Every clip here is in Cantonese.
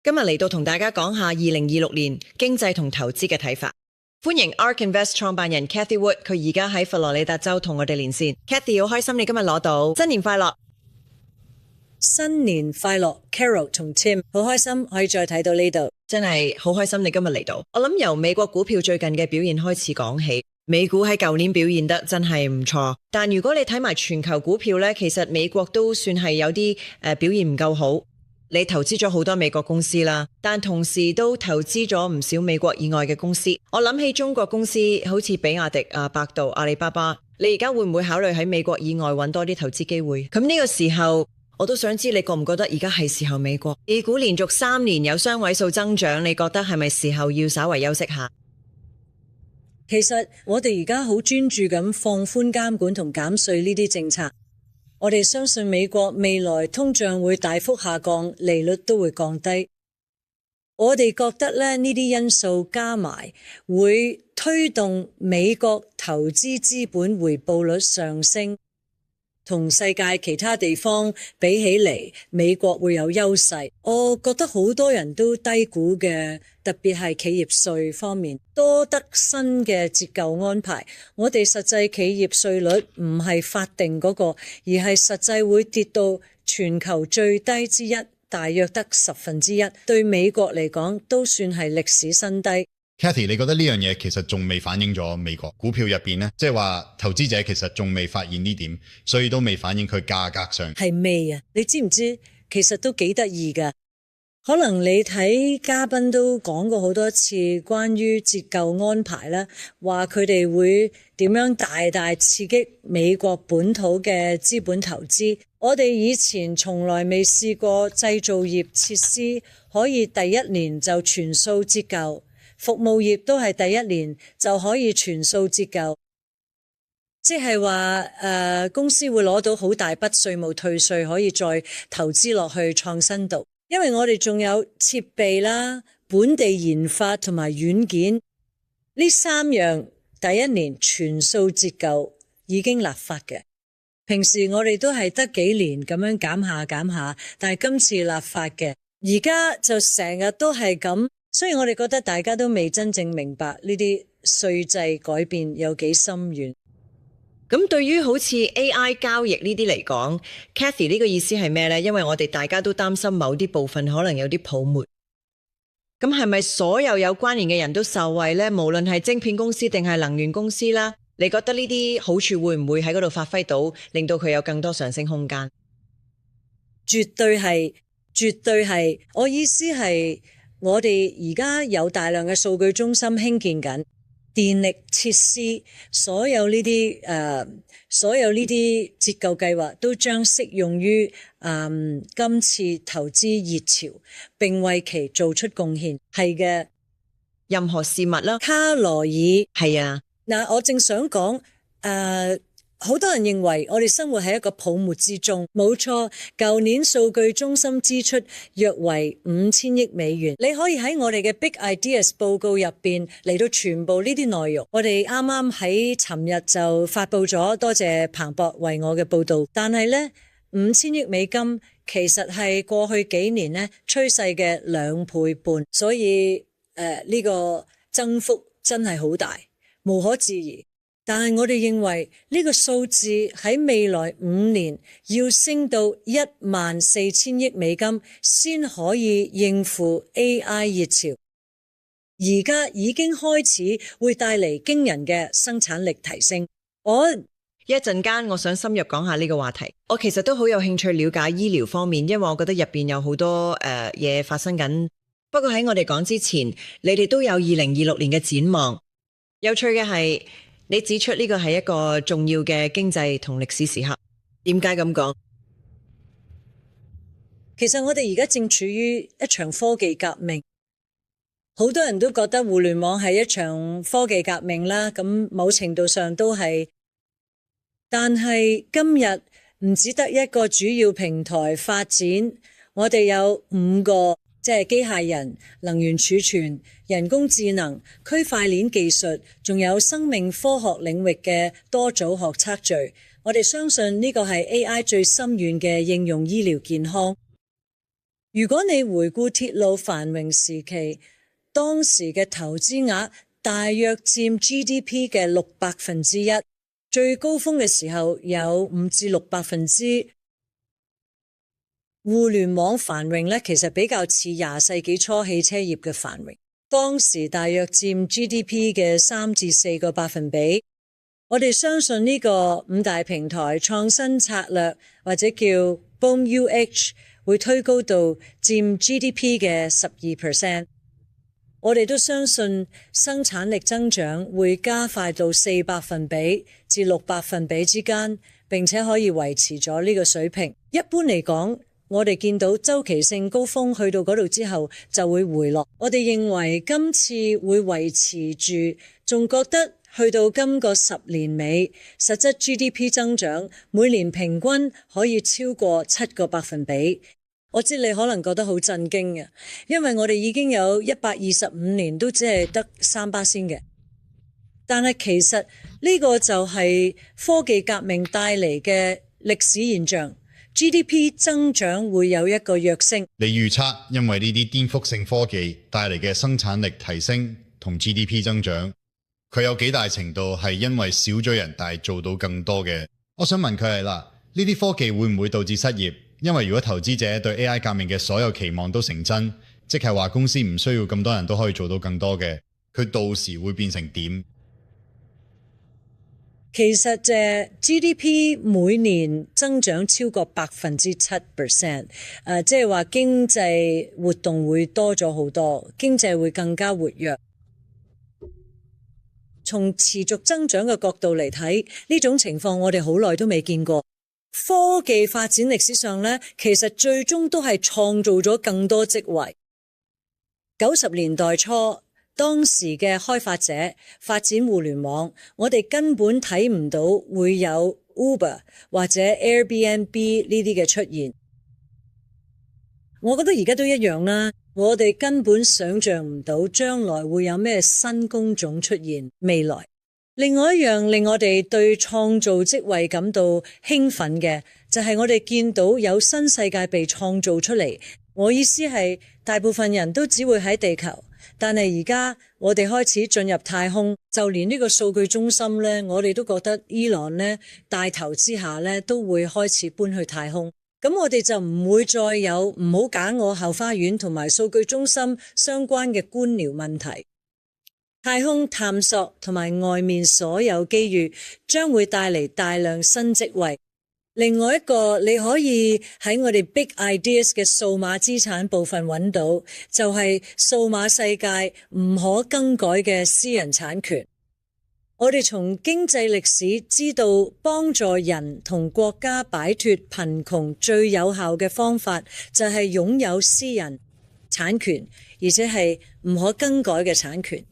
今日嚟到同大家講下2026年經濟同投資嘅睇法。歡迎 ARK Invest 創辦人 Cathy Wood， 佢而家喺佛羅里達州同我哋連線。Cathy， 好開心你今日攞到，新年快樂！新年快樂 Carol 同 Tim， 好開心可以再睇到呢度，真係好開心你今日嚟到。我諗由美國股票最近嘅表現開始講起，美股喺舊年表現得真係唔錯，但如果你睇埋全球股票呢，其實美國都算係有啲表現唔夠好。你投資咗好多美國公司啦，但同時都投資咗唔少美國以外嘅公司。我諗起中國公司好似比亞迪啊、百度、阿里巴巴，你而家會唔會考慮喺美國以外揾多啲投資機會？咁呢個時候我都想知你覺唔覺得而家係時候美國 A 股連續3年有雙位數增長，你覺得係咪時候要稍為休息下？其實我哋而家好專注咁放寬監管同減稅呢啲政策。我哋相信美國未來通脹會大幅下降，利率都會降低。我哋覺得呢啲因素加埋會推動美國投資資本回報率上升，同世界其他地方比起嚟，美國會有優勢。我覺得好多人都低估嘅，特別係企業稅方面，多得新嘅折舊安排。我哋實際企業稅率唔係法定嗰個，而係實際會跌到全球最低之一，大約得1/10。對美國嚟講，都算係歷史新低。Cathy， 你覺得呢樣嘢其實仲未反映咗美國股票入邊呢？即係話投資者其實仲未發現呢點，所以都未反映佢價格上係未啊？你知唔知？其實都幾得意㗎。可能你睇嘉賓都講過好多次關於折舊安排啦，話佢哋會點樣大大刺激美國本土嘅資本投資。我哋以前從來未試過製造業設施可以第一年就全數折舊。服務業都係第一年就可以全數折舊，即係話公司會攞到好大筆稅務退稅，可以再投資落去創新度。因為我哋仲有設備啦、本地研發同埋軟件呢3樣，第一年全數折舊已經立法嘅。平時我哋都係得幾年咁樣減下，但係今次立法嘅，而家就成日都係咁。所以我哋覺得大家都未真正明白呢啲稅制改變有幾深遠。咁對於好似 AI 交易呢啲嚟講 Cathy 呢個意思係咩呢？因為我哋大家都擔心某啲部分可能有啲泡沫。咁係咪所有有關聯嘅人都受惠呢？無論係晶片公司定係能源公司啦，你覺得呢啲好處會唔會喺嗰度發揮到，令到佢有更多上升空間？絕對係。我意思係我哋而家有大量嘅數據中心興建緊，電力設施，所有呢啲折舊計劃都將適用於今次投資熱潮，並為其做出貢獻。係嘅，任何事物啦。卡羅爾係啊，嗱，我正想講好多人認為我哋生活喺一個泡沫之中，冇錯。舊年數據中心支出約為5000億美元。你可以喺我哋嘅 Big Ideas 報告入邊嚟到全部呢啲內容。我哋啱啱喺尋日就發佈咗，多謝彭博為我嘅報道。但係呢，5000億美金其實係過去幾年呢趨勢嘅2倍半，所以呢個增幅真係好大，無可置疑。但係我哋認為呢個數字喺未來5年要升到14000億美金先可以應付 AI 熱潮，而家已經開始會帶嚟驚人嘅生產力提升。一陣間我想深入講下呢個話題。我其實都好有興趣了解醫療方面，因為我覺得入邊有好多嘢發生緊。不過喺我哋講之前，你哋都有2026年嘅展望。有趣嘅係，你指出呢個係一個重要嘅經濟同歷史時刻，點解咁講？其實我哋而家正處於一場科技革命，好多人都覺得互聯網係一場科技革命啦，咁某程度上都係。但係今日唔只得一個主要平台發展，我哋有5個。即係機械人、能源儲存、人工智能、區塊鏈技術，仲有生命科學領域嘅多組學測序。我哋相信呢個係 AI 最深遠嘅應用醫療健康。如果你回顧鐵路繁榮時期，當時嘅投資額大約佔 GDP 嘅1/6，最高峰嘅時候有5至6%。互聯網繁榮呢，其實比較似20世紀初汽車業嘅繁榮，當時大約佔 GDP 嘅3至4個百分比。我哋相信呢個5大平台創新策略或者叫 Boom UH 會推高到佔 GDP 嘅12%。我哋都相信生產力增長會加快到4百分比至6百分比之間，並且可以維持咗呢個水平。一般嚟講，我哋見到周期性高峰去到嗰度之後就會回落。我哋認為今次會維持住，仲覺得去到今個10年尾，實質 GDP 增長每年平均可以超過7個百分比。我知你可能覺得好震驚嘅，因為我哋已經有125年都只係得3%嘅。但係其實呢個就係科技革命帶嚟嘅歷史現象。GDP 增長會有一個躍升。你預測因為呢啲顛覆性科技帶嚟嘅生產力提升同 GDP 增長，佢有幾大程度係因為少咗人但係做到更多嘅？我想問佢係啦，呢啲科技會唔會導致失業？因為如果投資者對 AI 革命嘅所有期望都成真，即係話公司唔需要咁多人都可以做到更多嘅，佢到時會變成點？其實GDP 每年增長超過7%，即係話經濟活動會多咗好多，經濟會更加活躍。從持續增長嘅角度嚟睇，呢種情況我哋好耐都未見過。科技發展歷史上呢，其實最終都係創造咗更多職位。90年代初，當時嘅開發者發展互聯網，我哋根本睇唔到會有 Uber 或者 Airbnb 呢啲嘅出現。我覺得而家都一樣啦，我哋根本想象唔到將來會有咩新工種出現。未來另外一樣令我哋對創造職位感到興奮嘅，就係我哋見到有新世界被創造出嚟。我意思係大部分人都只會喺地球，但係而家我哋開始進入太空，就連呢個數據中心呢，我哋都覺得 Elon 呢帶頭之下呢都會開始搬去太空。咁我哋就唔會再有唔好揀我後花園同埋數據中心相關嘅官僚問題。太空探索同埋外面所有機遇將會帶嚟大量新職位。另外一個你可以喺我哋 Big Ideas 嘅數碼資產部分揾到，就係數碼世界唔可更改嘅私人產權。我哋從經濟歷史知道，幫助人同國家擺脫貧窮最有效嘅方法就係擁有私人產權，而且係唔可更改嘅產權。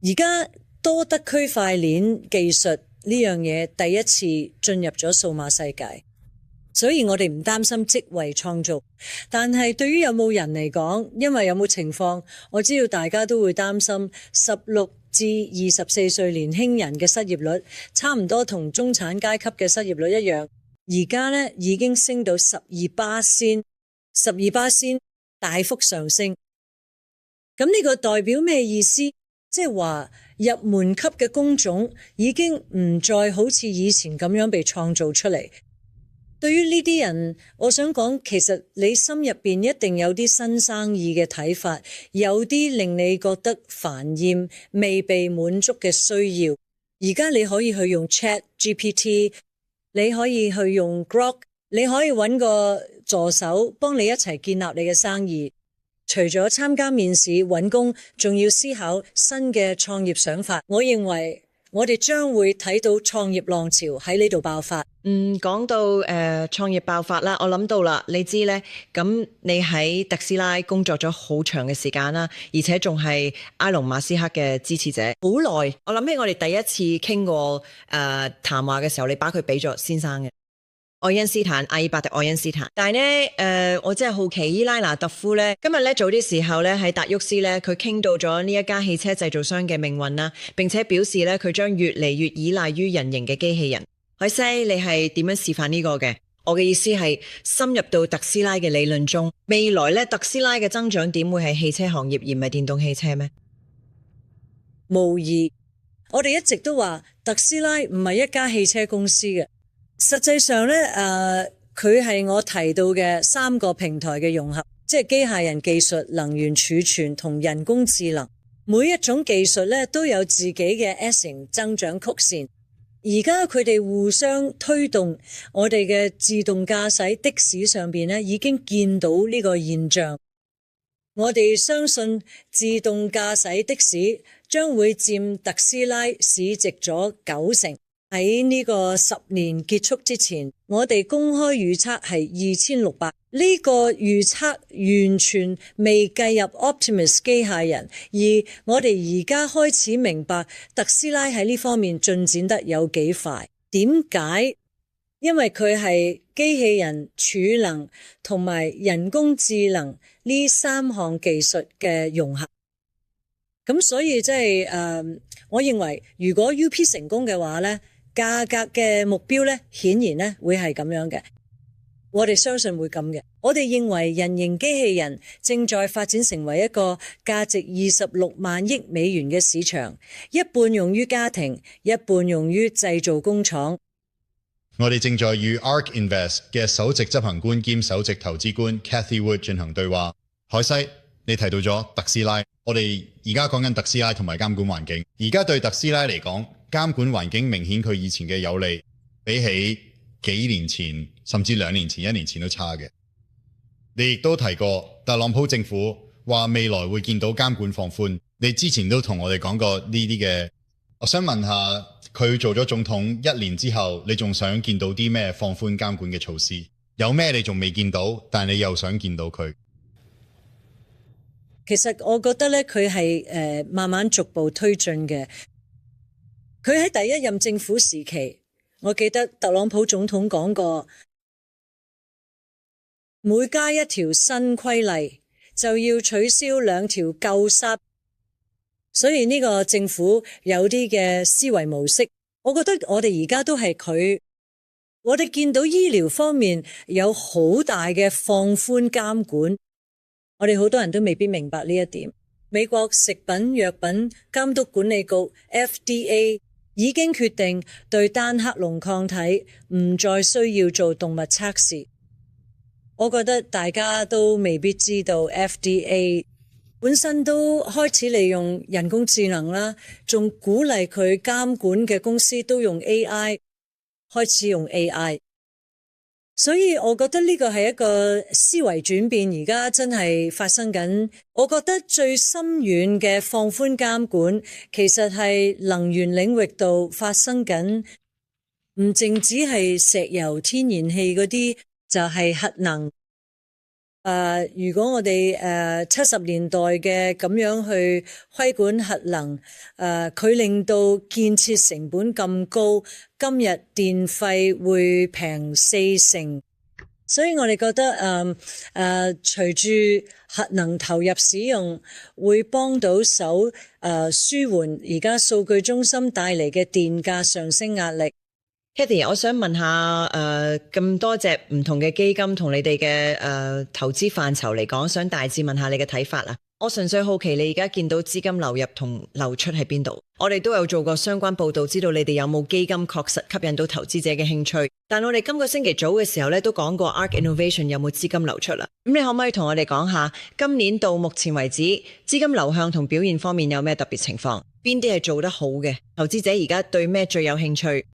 而家多得區塊鏈技術呢樣嘢第一次進入咗數碼世界，所以我哋唔擔心職位創造。但係對於有冇人嚟講，因為有冇情況，我知道大家都會擔心16至24歲年輕人嘅失業率差唔多同中產階級嘅失業率一樣，而家呢已經升到12%，大幅上升。咁呢個代表咩意思？即係話入門級嘅工種已經唔再好似以前咁樣被創造出嚟。對於呢啲人，我想講，其實你心入邊一定有啲新生意嘅睇法，有啲令你覺得煩厭、未被滿足嘅需要。而家你可以去用 ChatGPT， 你可以去用 Grok， 你可以揾個助手幫你一齊建立你嘅生意。除咗參加面試揾工，仲要思考新嘅創業想法。我認為我哋將會睇到創業浪潮喺呢度爆發。講到創業爆發啦，我諗到啦，你知呢，咁你喺特斯拉工作咗好長嘅時間啦，而且仲係埃隆馬斯克嘅支持者好耐。我諗起我哋第一次傾過談話嘅時候，你把佢俾咗先生嘅。愛因斯坦，阿爾伯特愛因斯坦。但係呢，我真係好奇伊拉拿特夫呢，今日呢早啲時候呢，喺達沃斯呢，佢傾到咗呢一家汽車製造商嘅命運啦，並且表示呢，佢將越嚟越依賴於人形嘅機器人。海西，你係點樣示範呢個嘅？我嘅意思係深入到特斯拉嘅理論中，未來咧特斯拉嘅增長點會係汽車行業而唔係電動汽車咩？無疑，我哋一直都話特斯拉唔係一家汽車公司嘅。實際上咧，佢係我提到嘅3個平台嘅融合，即係機械人技術、能源儲存同人工智能。每一種技術咧都有自己嘅 S 型增長曲線。而家佢哋互相推動，我哋嘅自動駕駛的士上邊咧已經見到呢個現象。我哋相信自動駕駛的士將會佔特斯拉市值咗90%。喺呢個10年結束之前，我哋公開預測係2600。呢個預測完全未計入 Optimus 機械人，而我哋而家開始明白特斯拉喺呢方面進展得有幾快。點解？因為佢係機器人、儲能同埋人工智能呢3項技術嘅融合。咁所以即係我認為如果 UP 成功嘅話呢，價格嘅目標呢顯然呢會係咁樣嘅。我哋相信會咁嘅。我哋認為人形機器人正在發展成為一個價值26萬億美元嘅市場，一半用於家庭，一半用於製造工廠。我哋正在與 ARK Invest 嘅首席執行官兼首席投資官 Cathy Wood 進行對話。海西，你提到咗特斯拉，我哋而家講緊特斯拉同埋監管環境。而家對特斯拉嚟講，監管環境明顯佢以前嘅有利，比起幾年前甚至2年前、1年前都差嘅。你亦都提過特朗普政府話未來會見到監管放寬，你之前都同我哋講過呢啲嘅。我想問下，佢做咗總統1年之後，你仲想見到啲咩放寬監管嘅措施？有咩你仲未見到，但你又想見到佢？其實我覺得咧，佢係慢慢逐步推進嘅。佢喺第一任政府時期，我記得特朗普總統講過，每加一條新規例就要取消2條舊剎。所以呢個政府有啲嘅思維模式，我覺得我哋而家都係佢。我哋見到醫療方面有好大嘅放寬監管，我哋好多人都未必明白呢一點。美國食品藥品監督管理局 FDA 已經決定對單克隆抗體唔再需要做動物測試。我覺得大家都未必知道 FDA 本身都開始利用人工智能啦，仲鼓勵佢監管嘅公司都用 AI， 開始用 AI。所以我覺得呢個係一個思維轉變，而家真係發生緊。我覺得最深遠嘅放寬監管，其實係能源領域度發生緊，唔淨止係石油、天然氣嗰啲，就係核能。如果我哋70年代嘅咁樣去規管核能，佢令到建設成本咁高，今日電費會平40%，所以我哋覺得隨住核能投入使用，會幫到手舒緩而家數據中心帶嚟嘅電價上升壓力。Cathy， 我想問下咁多隻唔同嘅基金同你哋嘅投資範疇嚟講，想大致問下你嘅睇法啊。我純粹好奇你而家見到資金流入同流出喺邊度？我哋都有做過相關報道，知道你哋有冇基金確實吸引到投資者嘅興趣。但我哋今個星期早嘅時候咧都講過 ARK Innovation 有冇資金流出啦。咁你可唔可以同我哋講下今年到目前為止資金流向同表現方面有咩特別情況？邊啲係做得好嘅？投資者而家對咩最有興趣？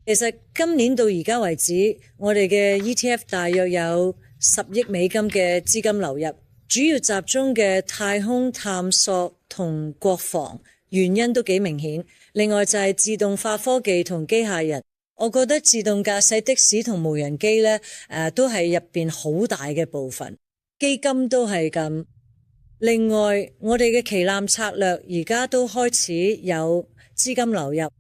其實今年到而家為止，我哋嘅 ETF 大約有10億美金嘅資金流入，主要集中嘅太空探索同國防，原因都幾明顯。另外就係自動化科技同機械人，我覺得自動駕駛的士同無人機呢，都係入邊好大嘅部分，基金都係咁。另外我哋嘅旗艦策略而家都開始有資金流入。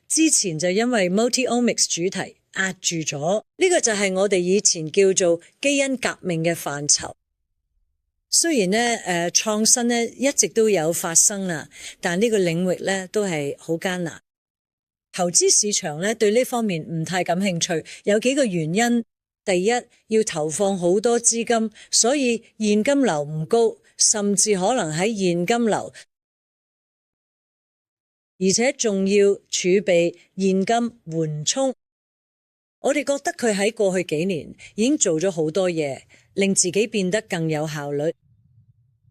之前就因為 Multi-omics 主題壓住咗，呢個就係我哋以前叫做基因革命嘅範疇。雖然呢創新呢一直都有發生啦，但呢個領域呢都係好艱難。投資市場咧對呢方面唔太感興趣，有幾個原因。第一，要投放好多資金，所以現金流唔高，甚至可能喺現金流，而且仲要儲備現金緩衝。我哋覺得佢喺過去幾年已經做咗好多嘢，令自己變得更有效率。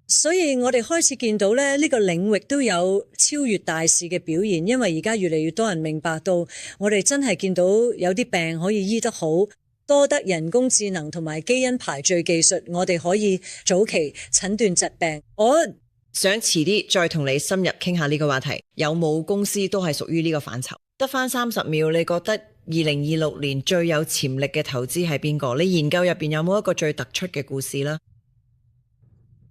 所以我哋開始見到咧，呢個領域都有超越大市嘅表現，因為而家越嚟越多人明白到，我哋真係見到有啲病可以醫得好，多得人工智能同埋基因排序技術，我哋可以早期診斷疾病。我想遲啲再同你深入傾下呢個話題，有冇公司都係屬於呢個範疇？得返30秒，你覺得2026年最有潛力嘅投資係邊個？你研究入邊有冇一個最突出嘅故事呢？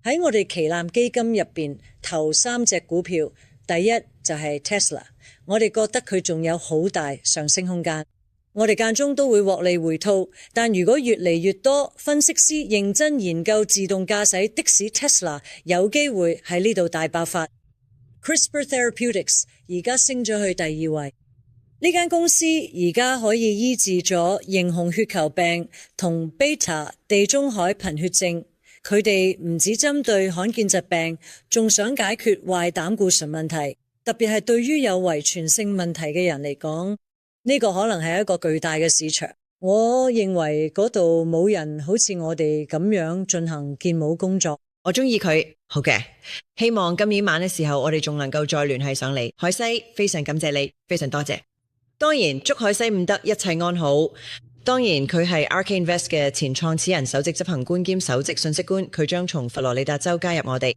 喺我哋旗艦基金入邊頭3隻股票，第一就係 Tesla， 我哋覺得佢仲有好大上升空間。我哋間中都會獲利回吐，但如果越嚟越多分析師認真研究自動駕駛的士 Tesla， 有機會喺呢度大爆發。CRISPR Therapeutics 而家升咗去第2位，呢間公司而家可以醫治咗型紅血球病同 Beta 地中海貧血症。佢哋唔止針對罕見疾病，仲想解決壞膽固醇問題，特別係對於有遺傳性問題嘅人嚟講，呢個可能係一個巨大嘅市場。我認為嗰度冇人好似我哋咁樣進行建模工作。我中意佢，好嘅，希望今年晚嘅時候我哋仲能夠再聯繫上你。海西，非常感謝你，非常多謝。當然祝海西伍德一切安好。當然佢係 RK Invest 嘅前創始人、首席執行官兼首席信息官，佢將從佛羅里達州加入我哋。